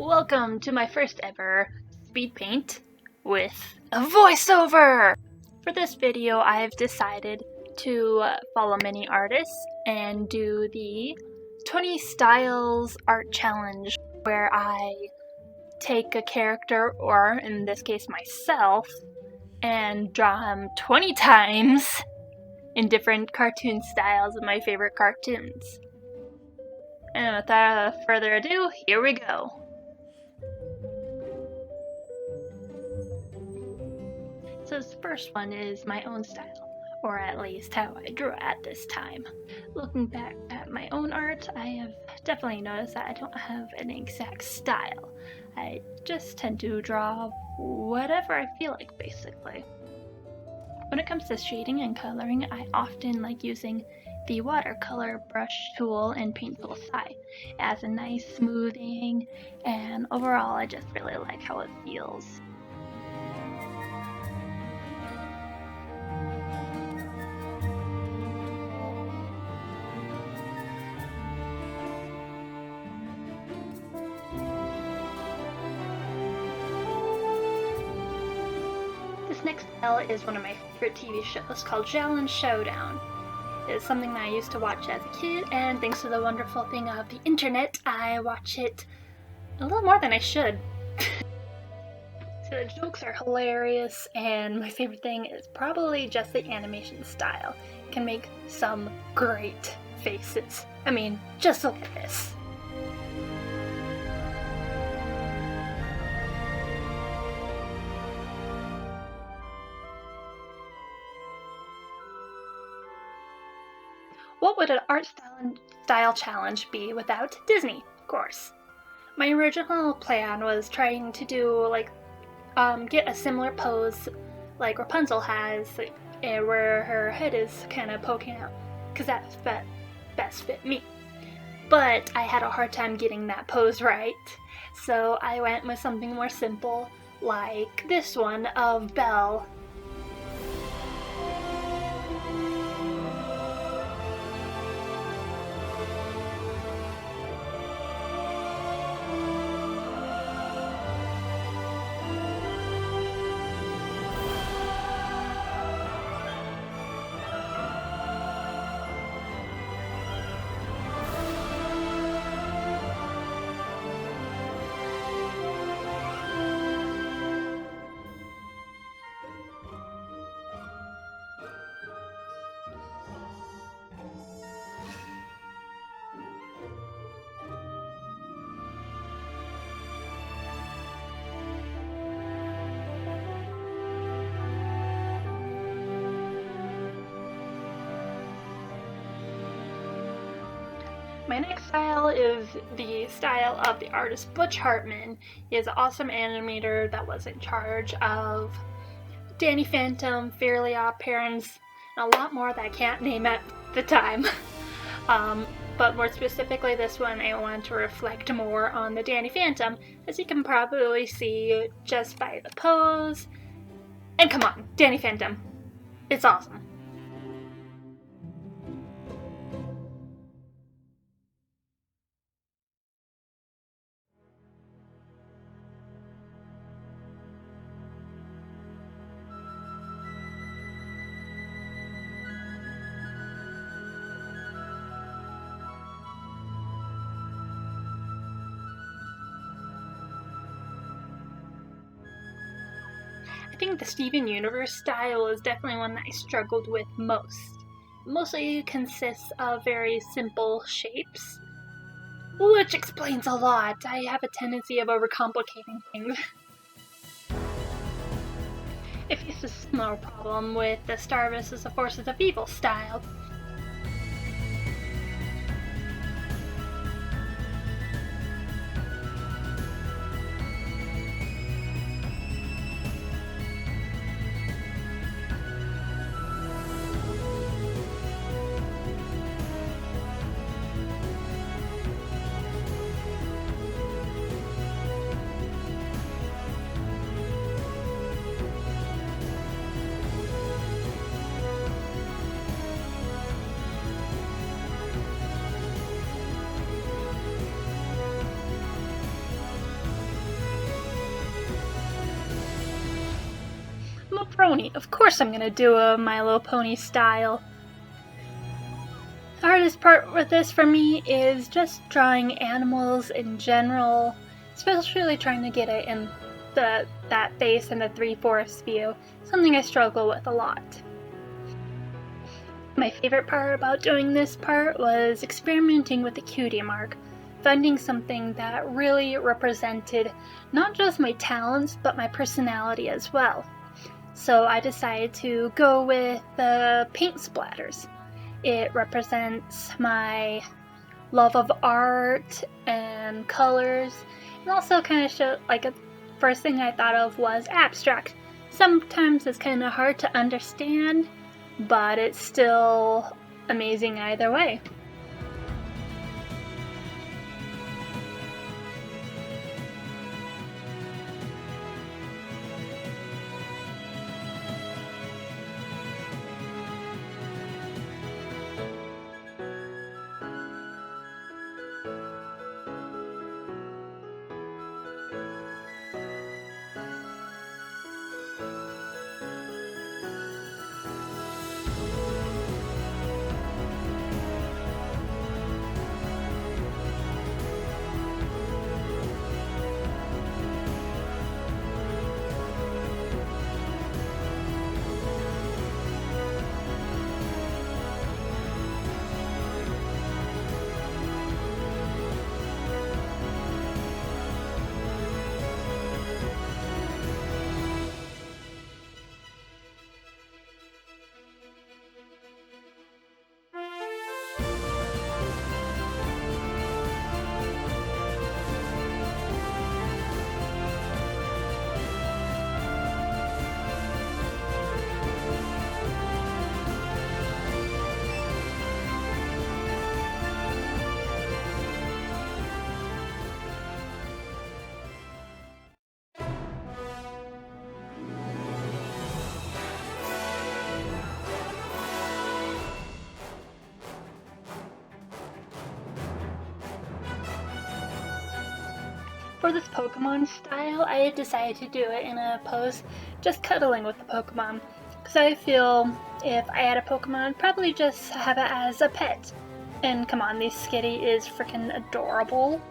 Welcome to my first ever speed paint with a voiceover! For this video, I've decided to follow many artists and do the 20 Styles Art Challenge, where I take a character, or in this case myself, and draw him 20 times in different cartoon styles of my favorite cartoons. And without further ado, here we go. So this first one is my own style, or at least how I drew at this time. Looking back at my own art, I have definitely noticed that I don't have an exact style. I just tend to draw whatever I feel like, basically. When it comes to shading and coloring, I often like using the watercolor brush tool in Paintful Side. It has a nice smoothing, and overall I just really like how it feels. This next style is one of my favorite TV shows called Challenge Showdown. It's something that I used to watch as a kid, and thanks to the wonderful thing of the internet, I watch it a little more than I should. So the jokes are hilarious, and my favorite thing is probably just the animation style. It can make some great faces. I mean, just look at this. What would an art style challenge be without Disney, of course? My original plan was trying to do, get a similar pose like Rapunzel has, where her head is kind of poking out, because that best fit me. But I had a hard time getting that pose right, so I went with something more simple, like this one of Belle. My next style is the style of the artist Butch Hartman. He is an awesome animator that was in charge of Danny Phantom, Fairly Odd Parents, and a lot more that I can't name at the time. But more specifically, this one I want to reflect more on the Danny Phantom, as you can probably see just by the pose. And come on, Danny Phantom. It's awesome. I think the Steven Universe style is definitely one that I struggled with most. It mostly consists of very simple shapes, which explains a lot. I have a tendency of overcomplicating things. It faces a similar problem with the Star vs. the Forces of Evil style. Brony. Of course I'm gonna do a My Little Pony style. The hardest part with this for me is just drawing animals in general, especially trying to get it in that face and the 3/4 view, something I struggle with a lot. My favorite part about doing this part was experimenting with the cutie mark, finding something that really represented not just my talents but my personality as well. So I decided to go with the paint splatters. It represents my love of art and colors, and also kind of show, like, a first thing I thought of was abstract. Sometimes it's kind of hard to understand, but it's still amazing either way. For this Pokemon style, I decided to do it in a pose just cuddling with the Pokemon, because I feel if I had a Pokemon, I'd probably just have it as a pet. And come on, this Skitty is freaking adorable.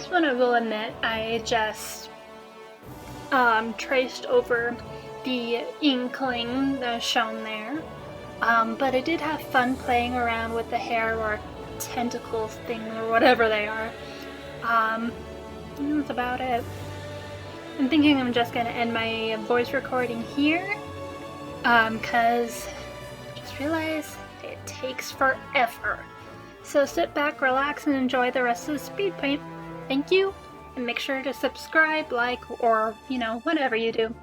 This one I will admit I just traced over the inkling that's shown there. But I did have fun playing around with the hair or tentacles thing or whatever they are. That's about it. I'm thinking I'm just gonna end my voice recording here, cause I just realized it takes forever. So sit back, relax, and enjoy the rest of the speed paint. Thank you, and make sure to subscribe, like, or, whatever you do.